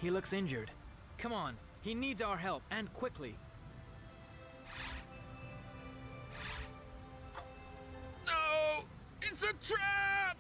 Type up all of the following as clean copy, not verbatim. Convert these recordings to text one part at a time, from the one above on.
He looks injured. Come on, he needs our help, and quickly. No! It's a trap!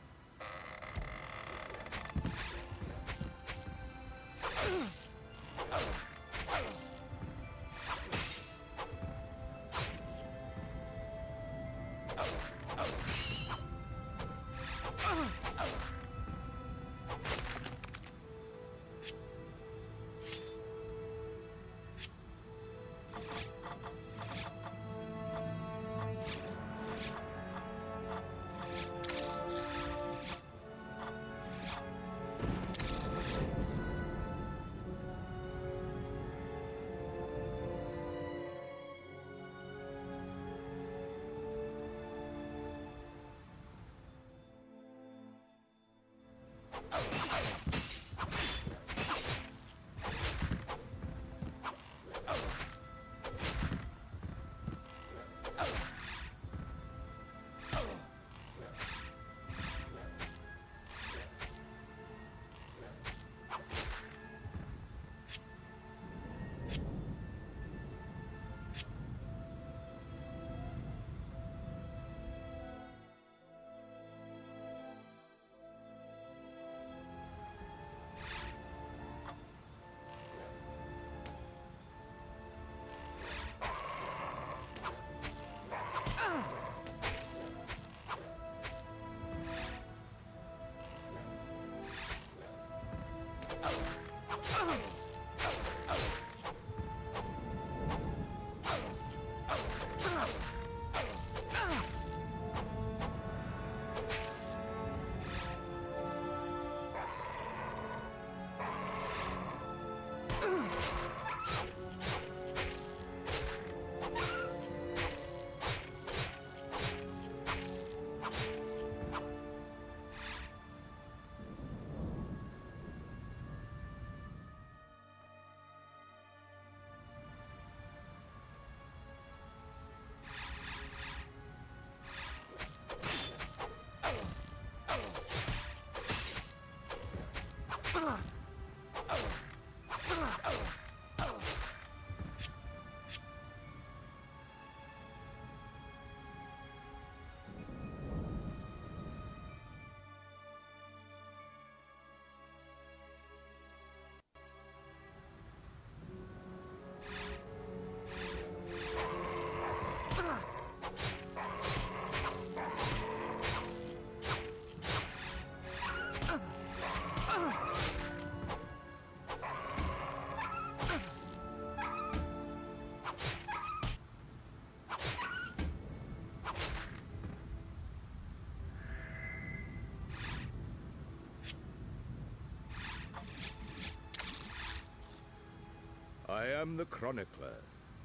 I am the Chronicler.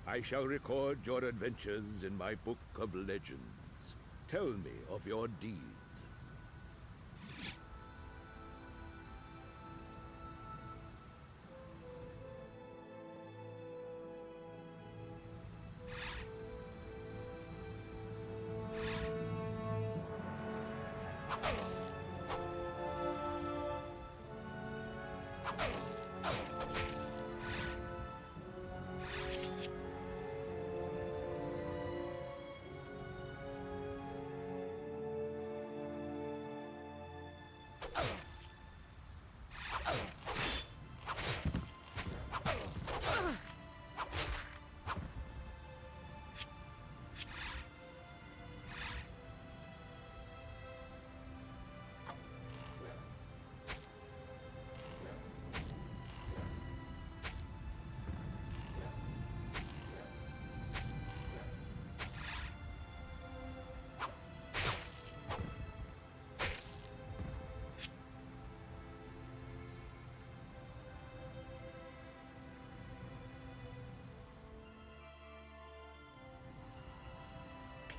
I shall record your adventures in my book of legends. Tell me of your deeds.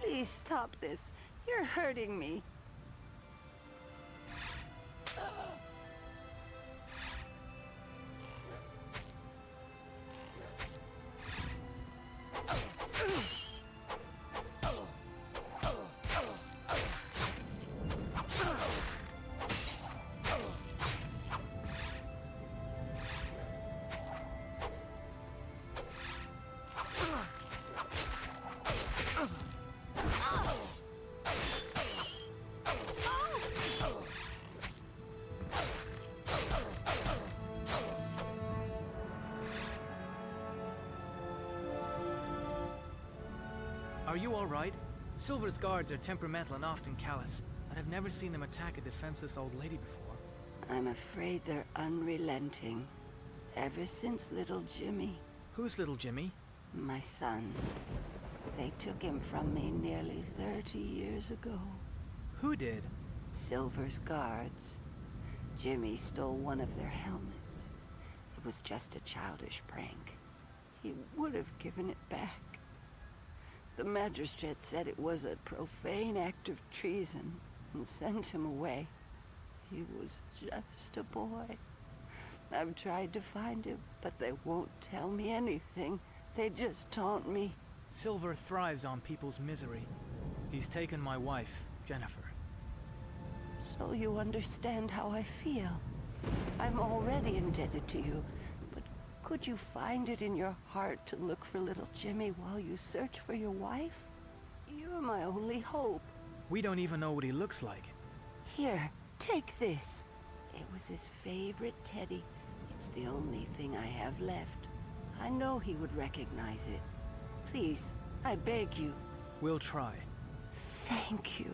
Please stop this. You're hurting me. Are you alright? Silver's guards are temperamental and often callous, and I've never seen them attack a defenseless old lady before. I'm afraid they're unrelenting. Ever since little Jimmy, Who's little Jimmy? my son, they took him from me nearly 30 years ago. Who did? Silver's guards. Jimmy stole one of their helmets. It was just a childish prank. He would have given it back. The magistrate said it was a profane act of treason and sent him away. He was just a boy. I've tried to find him, but they won't tell me anything. They just taunt me. Silver thrives on people's misery. He's taken my wife, Jennifer. So you understand how I feel. I'm already indebted to you, but could you find it in your heart to look for little Jimmy while you search for your wife? You're my only hope. We don't even know what he looks like. Here, take this. It was his favorite teddy. It's the only thing I have left. I know he would recognize it. Please, I beg you. We'll try. Thank you.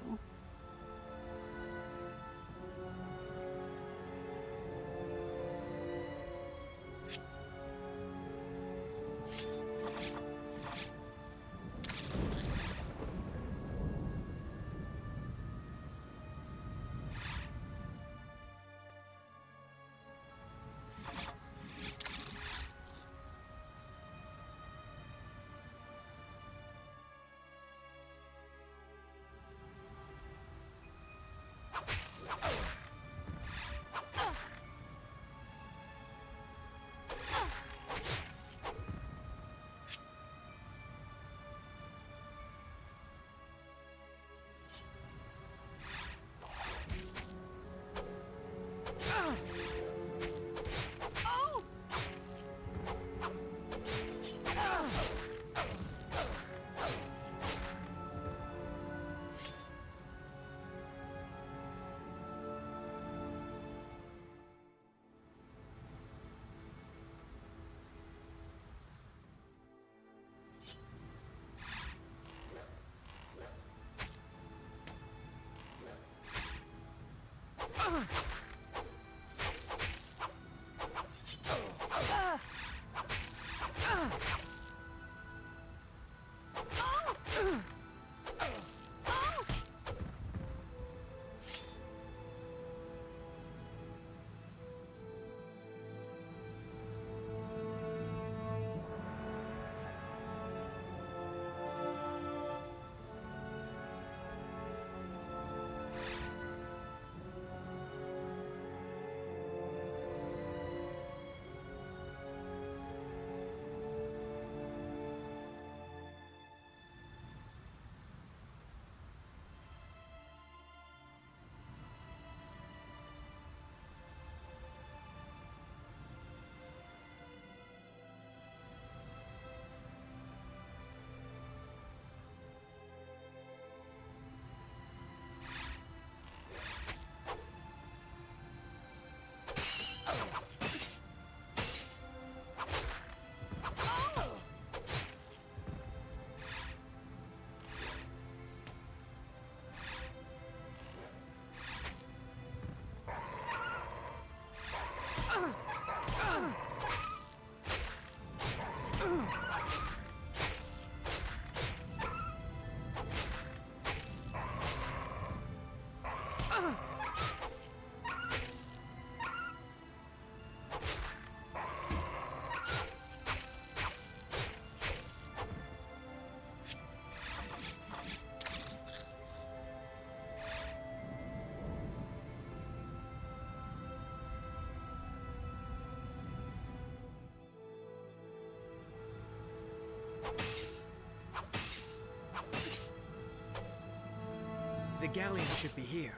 The galleon should be here.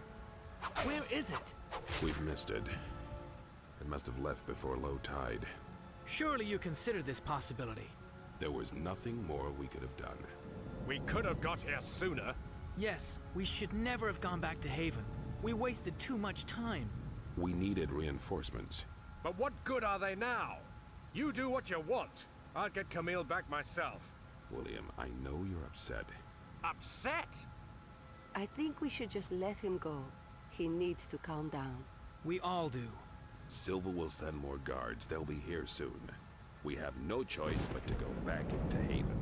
Where is it? We've missed it. It must have left before low tide. Surely you considered this possibility. There was nothing more we could have done. We could have got here sooner. Yes, we should never have gone back to Haven. We wasted too much time. We needed reinforcements. But what good are they now? You do what you want. I'll get Camille back myself. William, I know you're upset, upset. I think we should just let him go. He needs to calm down. We all do. Silver will send more guards. They'll be here soon. We have no choice but to go back into Haven.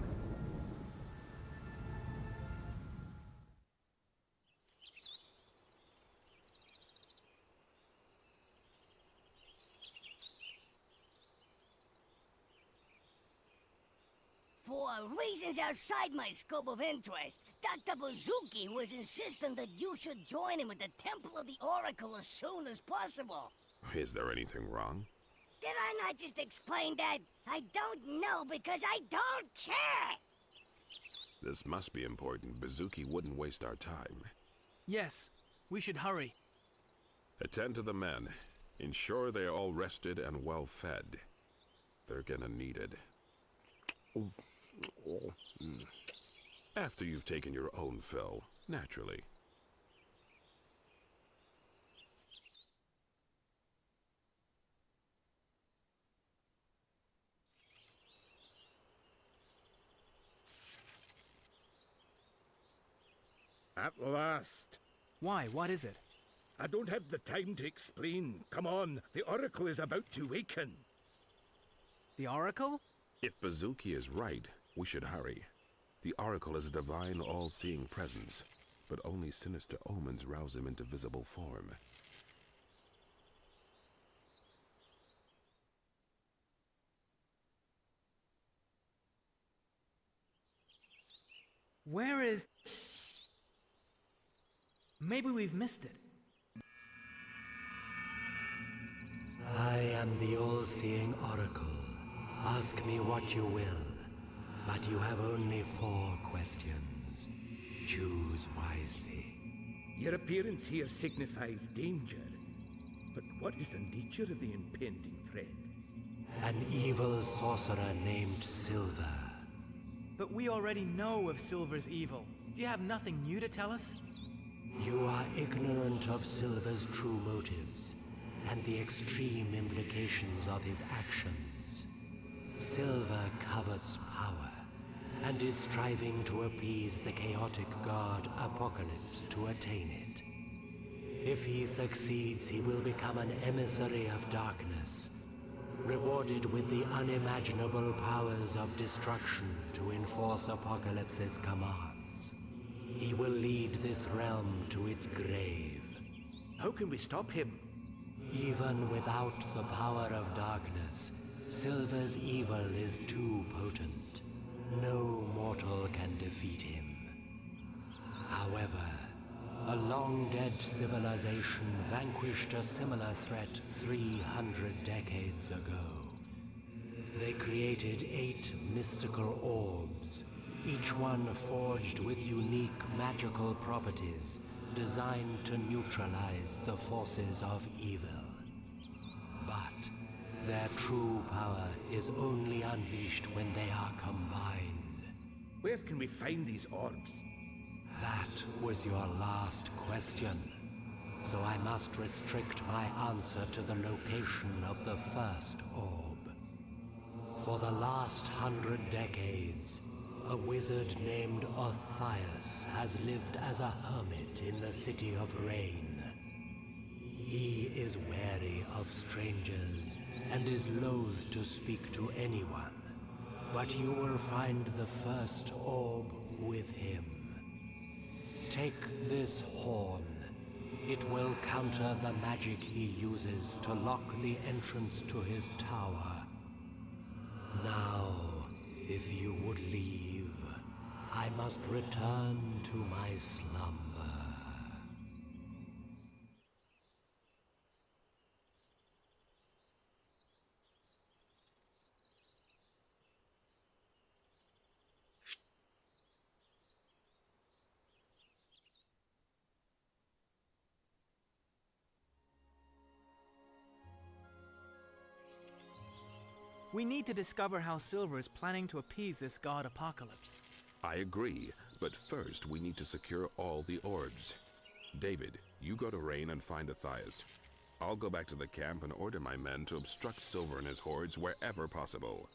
For reasons outside my scope of interest, Dr. Bazuki was insisting that you should join him at the Temple of the Oracle as soon as possible. Is there anything wrong? Did I not just explain that? I don't know because I don't care! This must be important. Bazuki wouldn't waste our time. Yes, we should hurry. Attend to the men. Ensure they're all rested and well fed. They're gonna need it. After you've taken your own fill, naturally. At last. Why? What is it? I don't have the time to explain. Come on, the Oracle is about to waken. The Oracle? If Bazuki is right, we should hurry. The Oracle is a divine, all-seeing presence, but only sinister omens rouse him into visible form. Where is... Maybe we've missed it. I am the all-seeing Oracle. Ask me what you will, but you have only 4 questions. Choose wisely. Your appearance here signifies danger. But what is the nature of the impending threat? An evil sorcerer named Silver. But we already know of Silver's evil. Do you have nothing new to tell us? You are ignorant of Silver's true motives and the extreme implications of his actions. Silver covets power and is striving to appease the chaotic god Apocalypse to attain it. If he succeeds, he will become an emissary of darkness, rewarded with the unimaginable powers of destruction to enforce Apocalypse's commands. He will lead this realm to its grave. How can we stop him? Even without the power of darkness, Silver's evil is too potent. No mortal can defeat him. However, a long-dead civilization vanquished a similar threat 300 decades ago. They created 8 mystical orbs, each one forged with unique magical properties designed to neutralize the forces of evil. But their true power is only unleashed when they are combined. Where can we find these orbs? That was your last question, so I must restrict my answer to the location of the first orb. For the last 100 decades, a wizard named Orthias has lived as a hermit in the City of Rain. He is wary of strangers and is loath to speak to anyone, but you will find the first orb with him. Take this horn. It will counter the magic he uses to lock the entrance to his tower. Now, if you would leave, I must return to my slumber. We need to discover how Silver is planning to appease this god Apocalypse. I agree, but first we need to secure all the orbs. David, you go to Rain and find Orthias. I'll go back to the camp and order my men to obstruct Silver and his hordes wherever possible.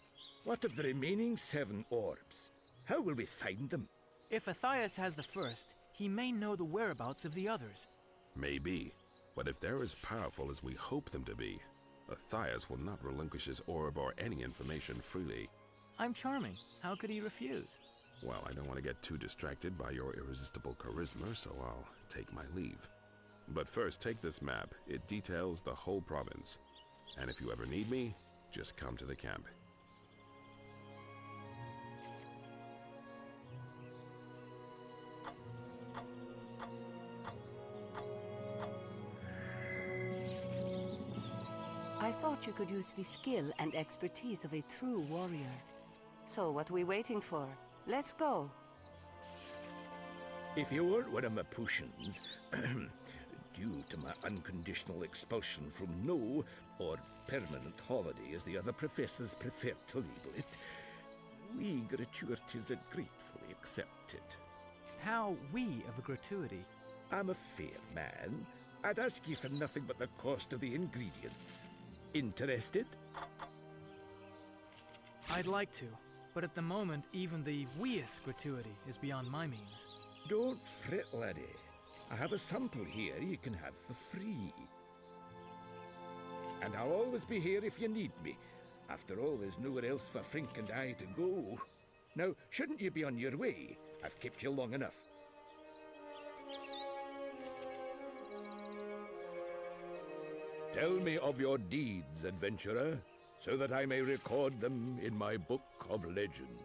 What of the remaining 7 orbs? How will we find them? If Athaios has the first, he may know the whereabouts of the others. Maybe. But if they're as powerful as we hope them to be, Athaios will not relinquish his orb or any information freely. I'm charming. How could he refuse? Well, I don't want to get too distracted by your irresistible charisma, so I'll take my leave. But first, take this map. It details the whole province. And if you ever need me, just come to the camp. I thought you could use the skill and expertise of a true warrior. So what are we waiting for? Let's go. If you weren't one of my potions, due to my unconditional expulsion from no or permanent holiday, as the other professors prefer to label it, we gratuities are gratefully accepted. How we of a gratuity? I'm a fair man. I'd ask you for nothing but the cost of the ingredients. Interested? I'd like to, but at the moment, even the weest gratuity is beyond my means. Don't fret, laddie. I have a sample here you can have for free. And I'll always be here if you need me. After all, there's nowhere else for Frink and I to go. Now, shouldn't you be on your way? I've kept you long enough. Tell me of your deeds, adventurer, so that I may record them in my book of legends.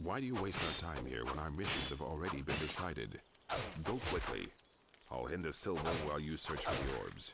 Why do you waste our time here when our missions have already been decided? Go quickly. I'll hinder Silver while you search for the orbs.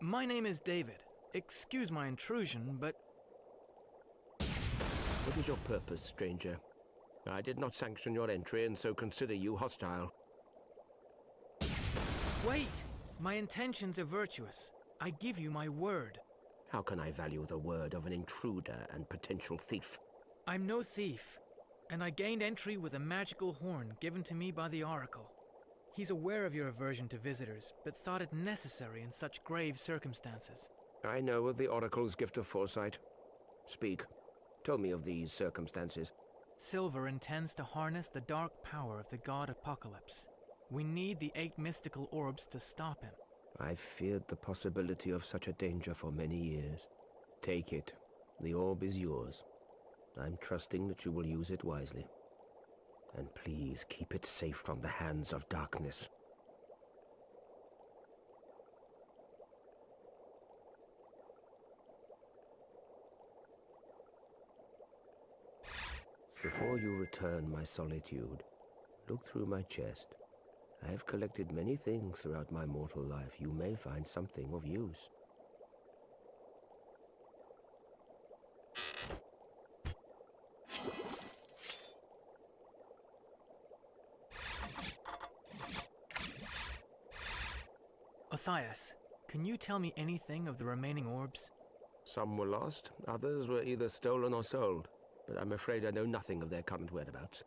My name is David. Excuse my intrusion, but What is your purpose, stranger? I did not sanction your entry and so consider you hostile. wait! My intentions are virtuous. I give you my word. How can I value the word of an intruder and potential thief? I'm no thief, and I gained entry with a magical horn given to me by the Oracle. He's aware of your aversion to visitors, but thought it necessary in such grave circumstances. I know of the Oracle's gift of foresight. Speak. Tell me of these circumstances. Silver intends to harness the dark power of the god Apocalypse. We need the 8 mystical orbs to stop him. I've feared the possibility of such a danger for many years. Take it. The orb is yours. I'm trusting that you will use it wisely. And please keep it safe from the hands of darkness. Before you return my solitude, look through my chest. I have collected many things throughout my mortal life. You may find something of use. Othais, can you tell me anything of the remaining orbs? Some were lost, others were either stolen or sold, but I'm afraid I know nothing of their current whereabouts.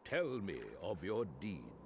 Tell me of your deeds.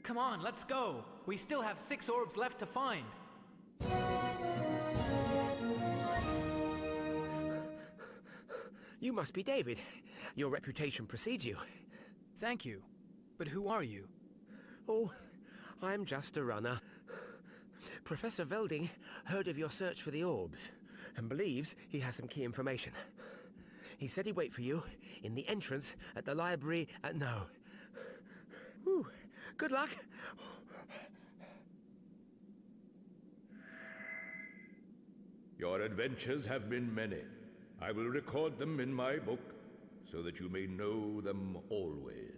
Come on, let's go. We still have 6 orbs left to find. You must be David. Your reputation precedes you. Thank you. But who are you? Oh, I'm just a runner. Professor Velding heard of your search for the orbs and believes he has some key information. He said he'd wait for you in the entrance at the library at No. Whew. Good luck. Your adventures have been many. I will record them in my book, so that you may know them always.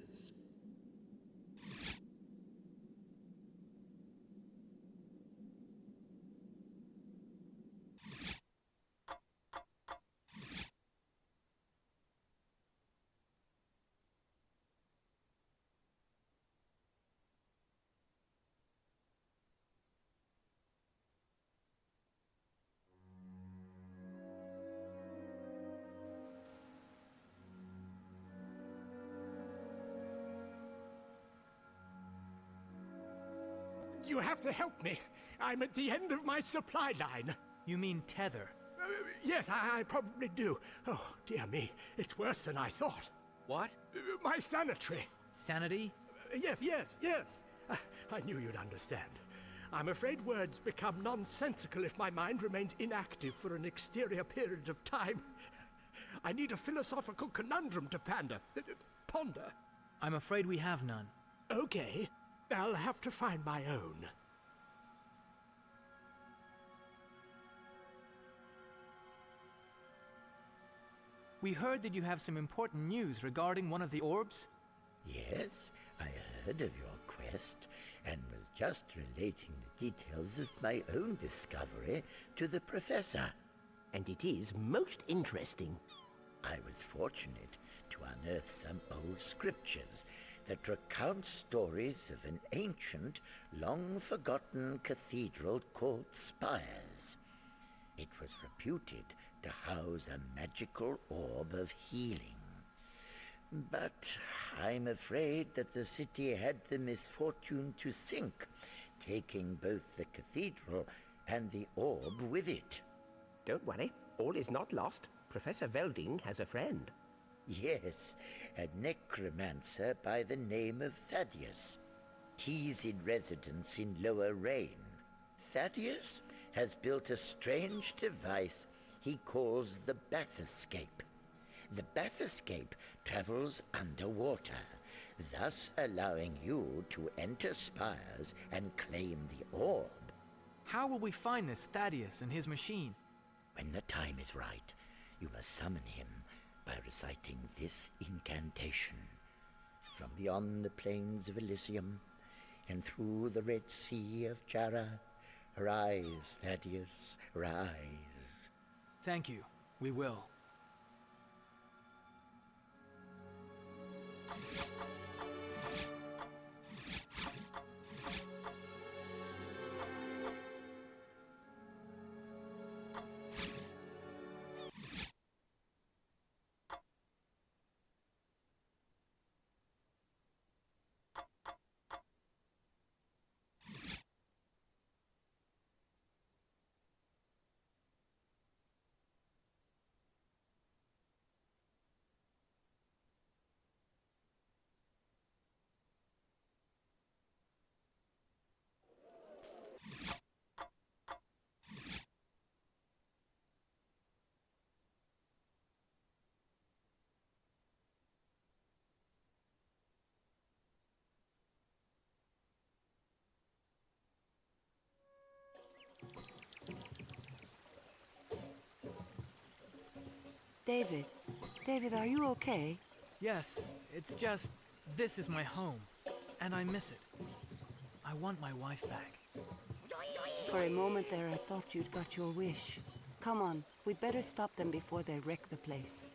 You have to help me. I'm at the end of my supply line. You mean tether? Yes, I probably do. Oh, dear me. It's worse than I thought. What? My sanitary. Sanity? Yes. I knew you'd understand. I'm afraid words become nonsensical if my mind remains inactive for an exterior period of time. I need a philosophical conundrum to ponder. I'm afraid we have none. Okay, I'll have to find my own. We heard that you have some important news regarding one of the orbs. Yes, I heard of your quest and was just relating the details of my own discovery to the professor. And it is most interesting. I was fortunate to unearth some old scriptures that recount stories of an ancient, long-forgotten cathedral called Spires. It was reputed to house a magical orb of healing. But I'm afraid that the city had the misfortune to sink, taking both the cathedral and the orb with it. Don't worry, all is not lost. Professor Velding has a friend. Yes, a necromancer by the name of Thaddeus. He's in residence in Lower Rain. Thaddeus has built a strange device he calls the Bathyscape. The Bathyscape travels underwater, thus allowing you to enter Spires and claim the orb. How will we find this Thaddeus and his machine? When the time is right, you must summon him by reciting this incantation. From beyond the plains of Elysium and through the Red Sea of Jara, rise, Thaddeus, rise. Thank you. We will. David. David, are you okay? Yes, it's just, this is my home, and I miss it. I want my wife back. For a moment there, I thought you'd got your wish. Come on, we'd better stop them before they wreck the place.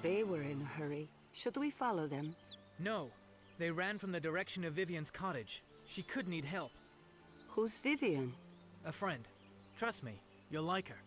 They were in a hurry. Should we follow them? No, they ran from the direction of Vivian's cottage. She could need help. Who's Vivian? A friend. Trust me, you'll like her.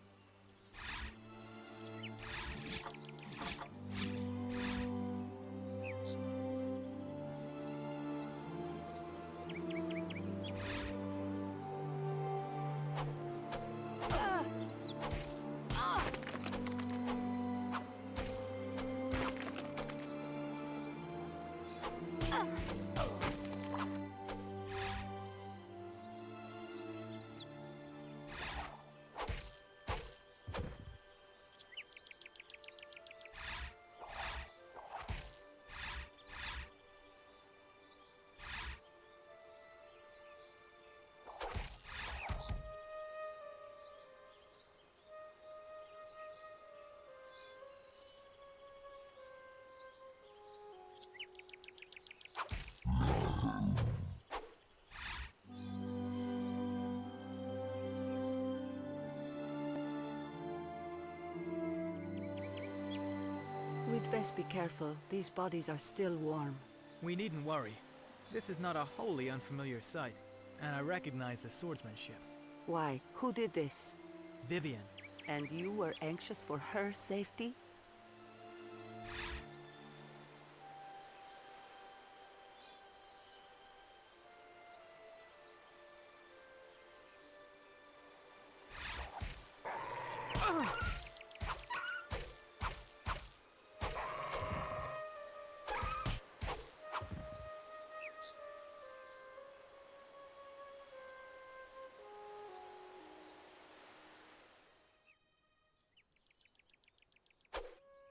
We'd best be careful. These bodies are still warm. We needn't worry. This is not a wholly unfamiliar sight, and I recognize the swordsmanship. Why? Who did this? Vivian. And you were anxious for her safety?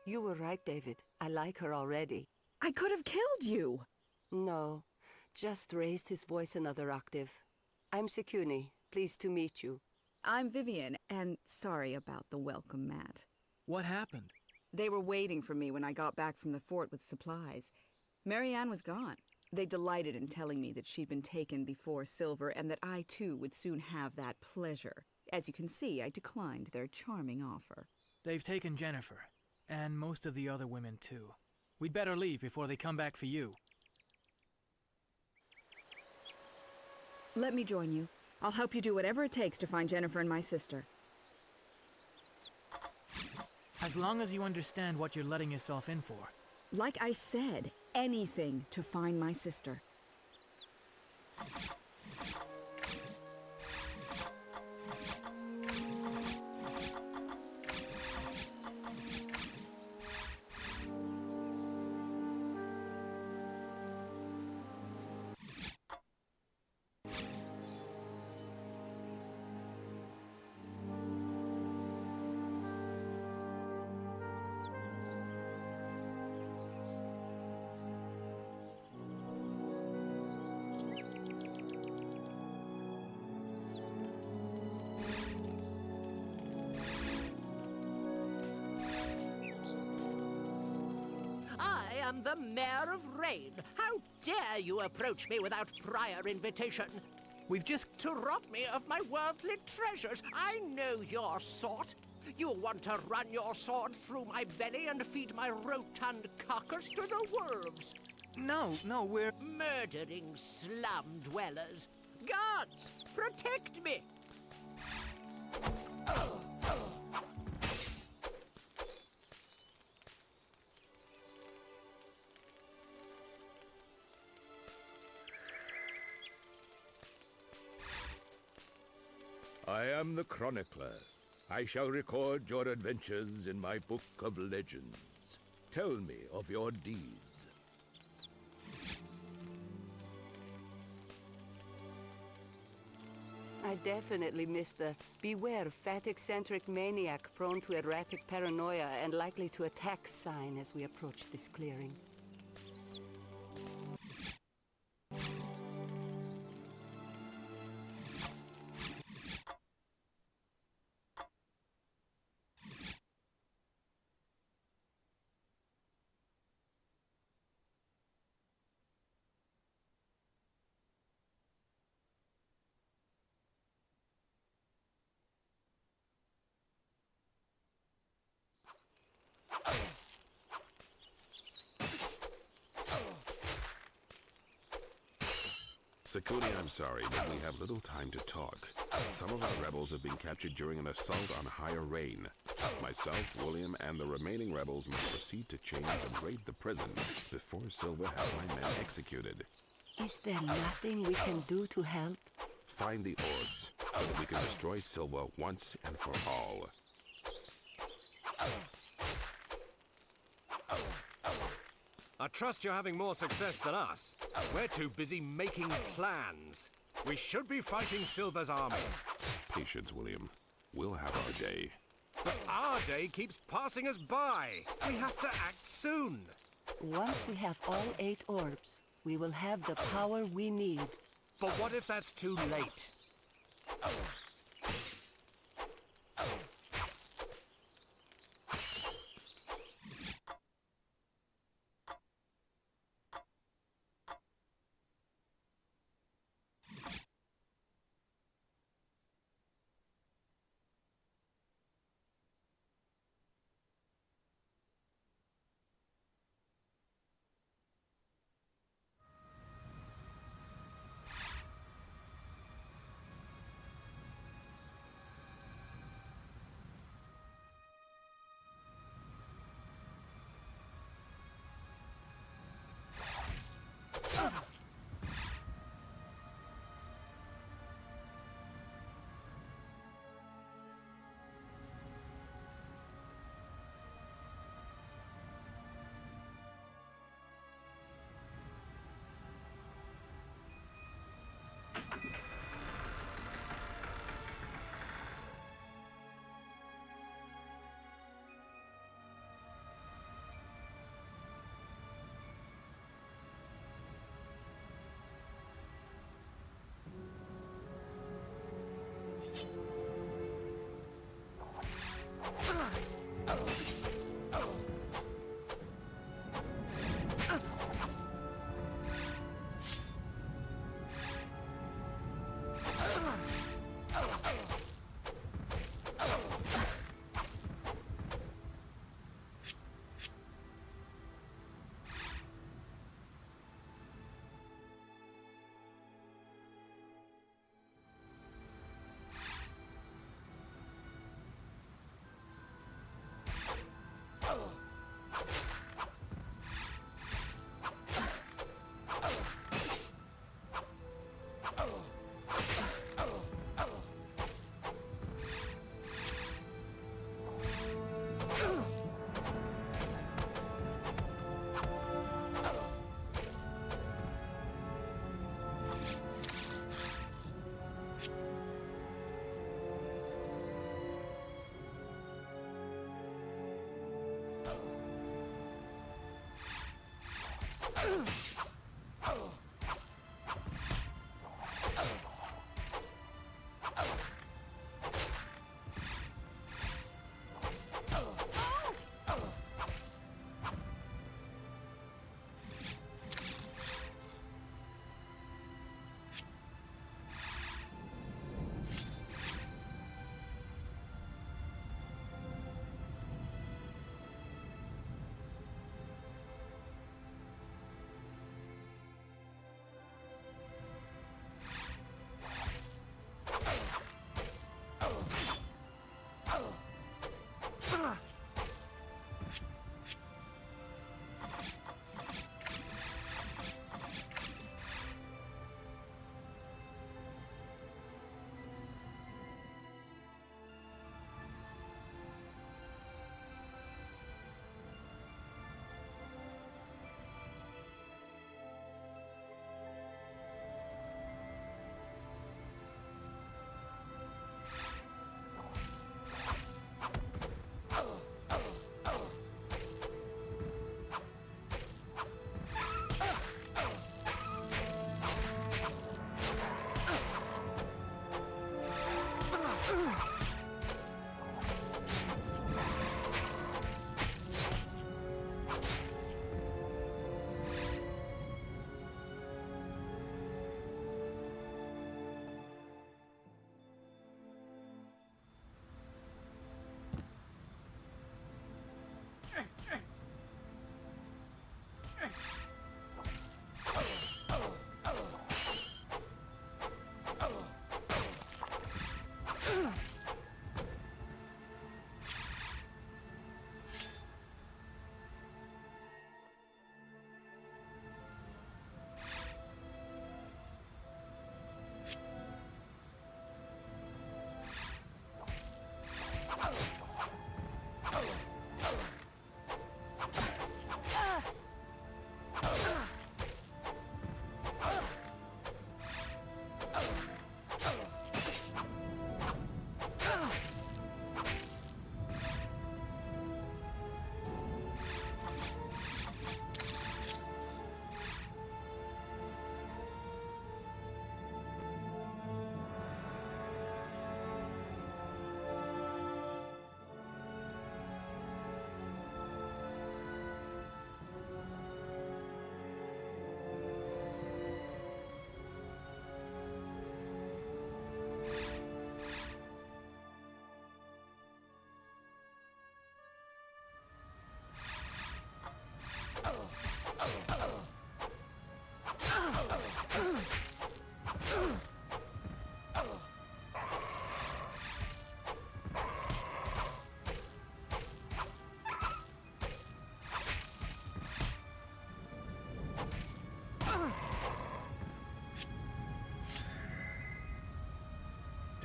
You were right, David. I like her already. I could have killed you. No, just raised his voice another octave. I'm Sekuni. Pleased to meet you. I'm Vivian, and sorry about the welcome mat. What happened? They were waiting for me when I got back from the fort with supplies. Marianne was gone. They delighted in telling me that she'd been taken before Silver and that I too would soon have that pleasure. As you can see, I declined their charming offer. They've taken Jennifer, and most of the other women too. We'd better leave before they come back for you. Let me join you. I'll help you do whatever it takes to find Jennifer and my sister. As long as you understand what you're letting yourself in for. Like I said, anything to find my sister. I am the Mayor of Rain. How dare you approach me without prior invitation? We've just... To rob me of my worldly treasures. I know your sort. You want to run your sword through my belly and feed my rotund carcass to the wolves. No, we're... Murdering slum dwellers. Guards, protect me! I am the chronicler. I shall record your adventures in my book of legends. Tell me of your deeds. I definitely missed the beware fat eccentric maniac prone to erratic paranoia and likely to attack sign as we approach this clearing. Sekuni, I'm sorry, but we have little time to talk. Some of our rebels have been captured during an assault on Higher Rain. Myself, William, and the remaining rebels must proceed to change and raid the prison before Silver has my men executed. Is there nothing we can do to help? Find the orbs, so that we can destroy Silver once and for all. I trust you're having more success than us. We're too busy making plans. We should be fighting Silver's army. Patience, William. We'll have our day. But our day keeps passing us by. We have to act soon. Once we have all 8 orbs, we will have the power we need. But what if that's too late?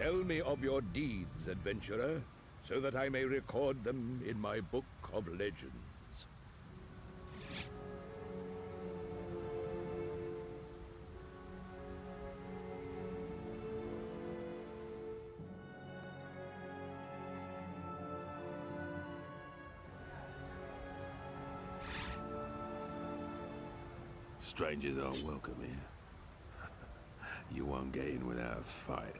Tell me of your deeds, adventurer, so that I may record them in my book of legends. Strangers aren't welcome here. You won't get in without a fight.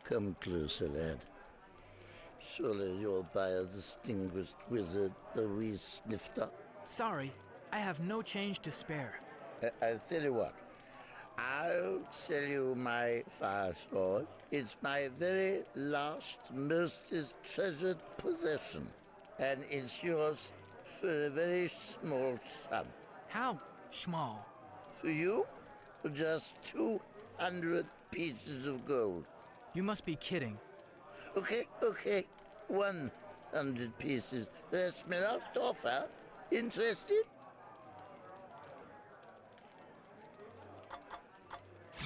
Come closer, lad. Surely you're by a distinguished wizard, a wee snifter. Sorry, I have no change to spare. I'll tell you what. I'll sell you my fire sword. It's my very last, most treasured possession. And it's yours for a very small sum. How small? For you, for just 200 pieces of gold. You must be kidding. Okay. 100 pieces. That's my last offer. Interested?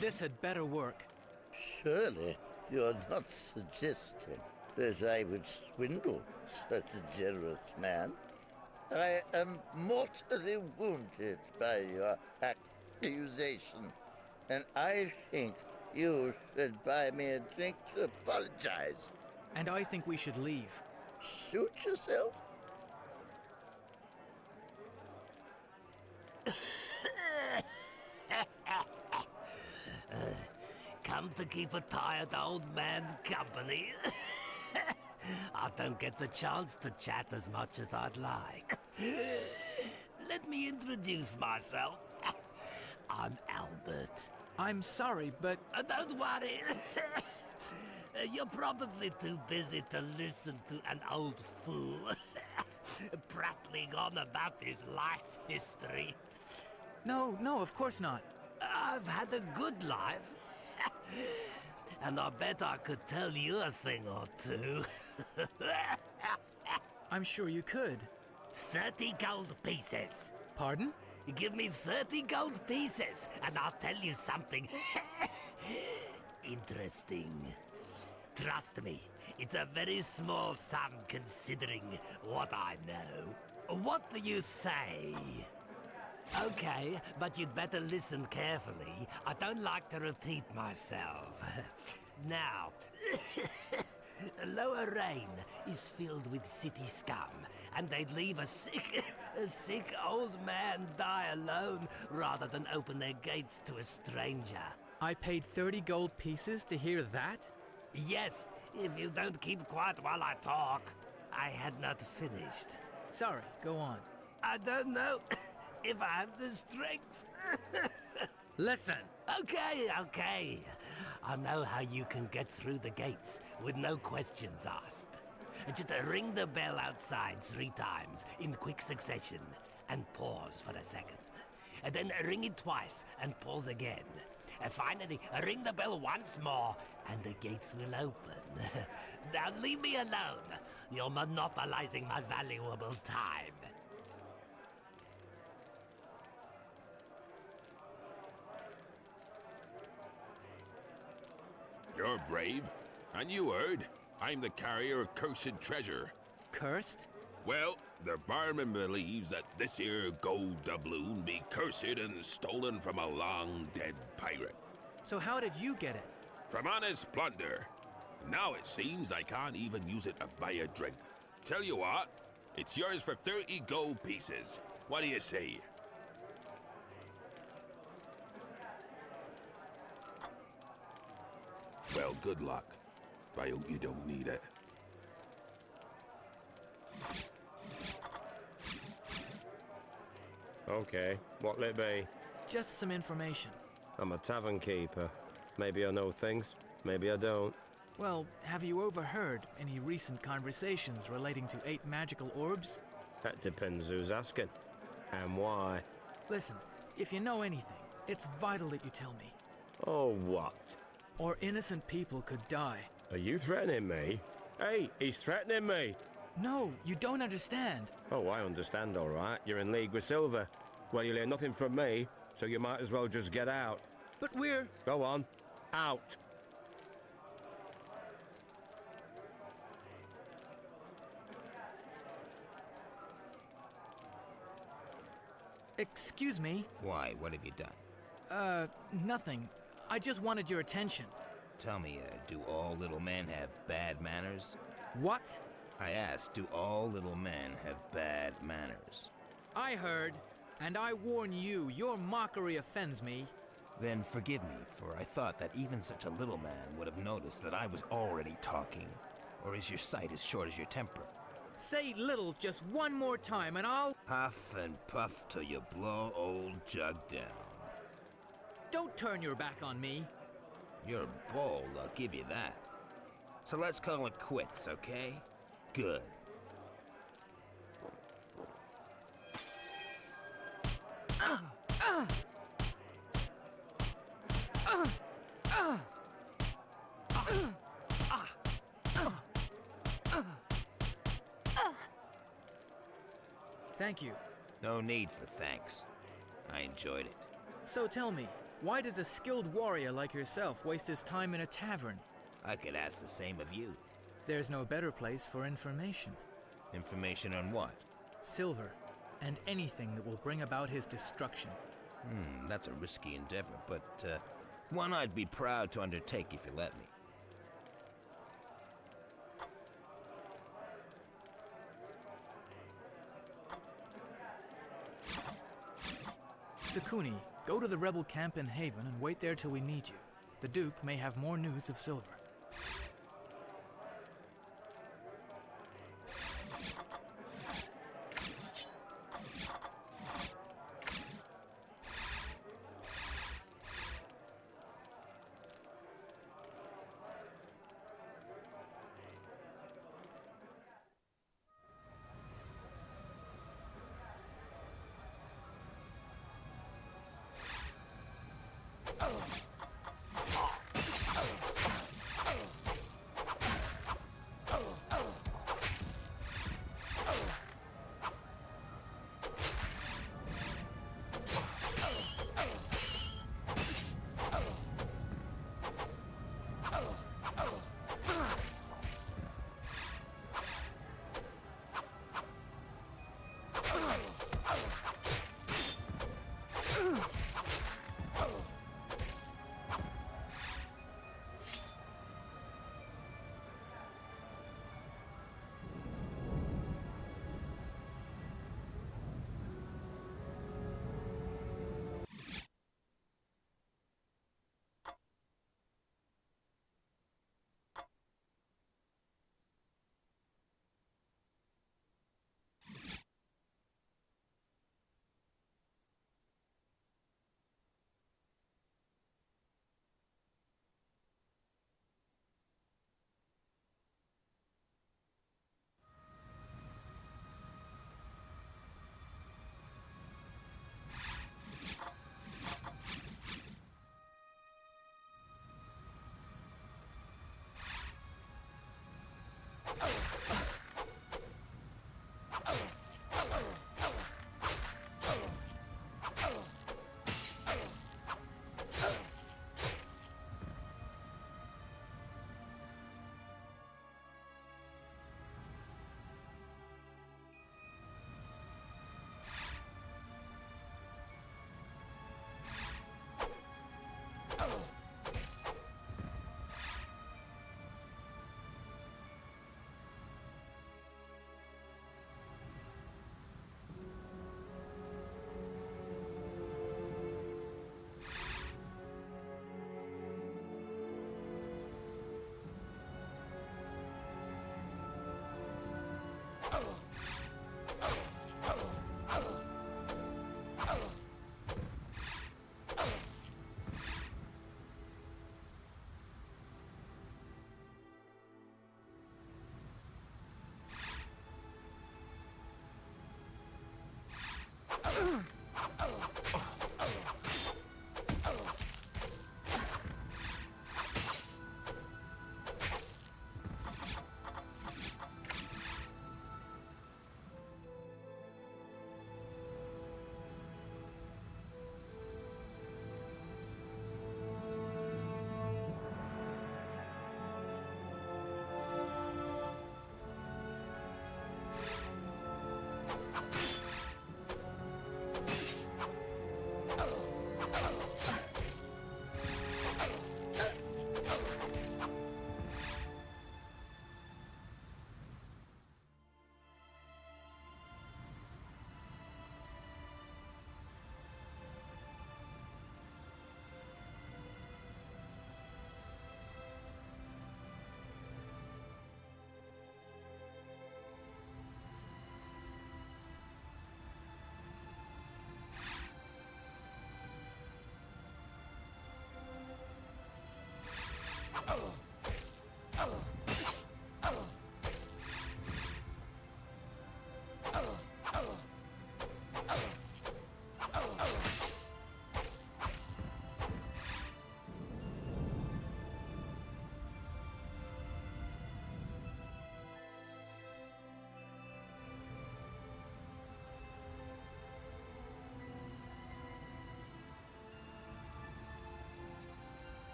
This had better work. Surely you're not suggesting that I would swindle such a generous man. I am mortally wounded by your accusation, and I think you should buy me a drink to apologize. And I think we should leave. Shoot yourself? Come to keep a tired old man company. I don't get the chance to chat as much as I'd like. Let me introduce myself. I'm Albert. I'm sorry, but... Don't worry. You're probably too busy to listen to an old fool prattling on about his life history. No, of course not. I've had a good life. And I bet I could tell you a thing or two. I'm sure you could. 30 gold pieces. Pardon? Give me 30 gold pieces, and I'll tell you something interesting. Trust me, it's a very small sum considering what I know. What do you say? Okay, but you'd better listen carefully. I don't like to repeat myself. Now, Lower Rain is filled with city scum, and they'd leave a sick old man die alone rather than open their gates to a stranger. I paid 30 gold pieces to hear that? Yes, if you don't keep quiet while I talk. I had not finished. Sorry, go on. I don't know if I have the strength. Listen! Okay. I know how you can get through the gates with no questions asked. Just ring the bell outside 3 times in quick succession and pause for a second. And then ring it twice and pause again. And finally, ring the bell once more and the gates will open. Now leave me alone. You're monopolizing my valuable time. You're brave, and you heard. I'm the carrier of cursed treasure. Cursed? Well, the barman believes that this here gold doubloon be cursed and stolen from a long-dead pirate. So how did you get it? From honest plunder. Now it seems I can't even use it to buy a drink. Tell you what, it's yours for 30 gold pieces. What do you say? Well, good luck. I hope you don't need it. Okay, what'll it be? Just some information. I'm a tavern keeper. Maybe I know things, maybe I don't. Well, have you overheard any recent conversations relating to 8 magical orbs? That depends who's asking. And why. Listen, if you know anything, it's vital that you tell me. Oh, what? Or innocent people could die. Are you threatening me? Hey, he's threatening me! No, you don't understand. Oh, I understand, all right. You're in league with Silver. Well, you'll hear nothing from me, so you might as well just get out. But we're... Go on. Out. Excuse me? Why? What have you done? Nothing. I just wanted your attention. Tell me, do all little men have bad manners? What? I asked, do all little men have bad manners? I heard, and I warn you, your mockery offends me. Then forgive me, for I thought that even such a little man would have noticed that I was already talking. Or is your sight as short as your temper? Say little just one more time and I'll... Huff and puff till you blow old Jug down. Don't turn your back on me. You're bold, I'll give you that. So let's call it quits, okay? Good. Thank you. No need for thanks. I enjoyed it. So tell me, why does a skilled warrior like yourself waste his time in a tavern? I could ask the same of you. There's no better place for information. Information on what? Silver, and anything that will bring about his destruction. That's a risky endeavor, but one I'd be proud to undertake if you let me. Sakuni, go to the rebel camp in Haven and wait there till we need you. The Duke may have more news of Silver.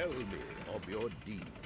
Tell me of your deeds.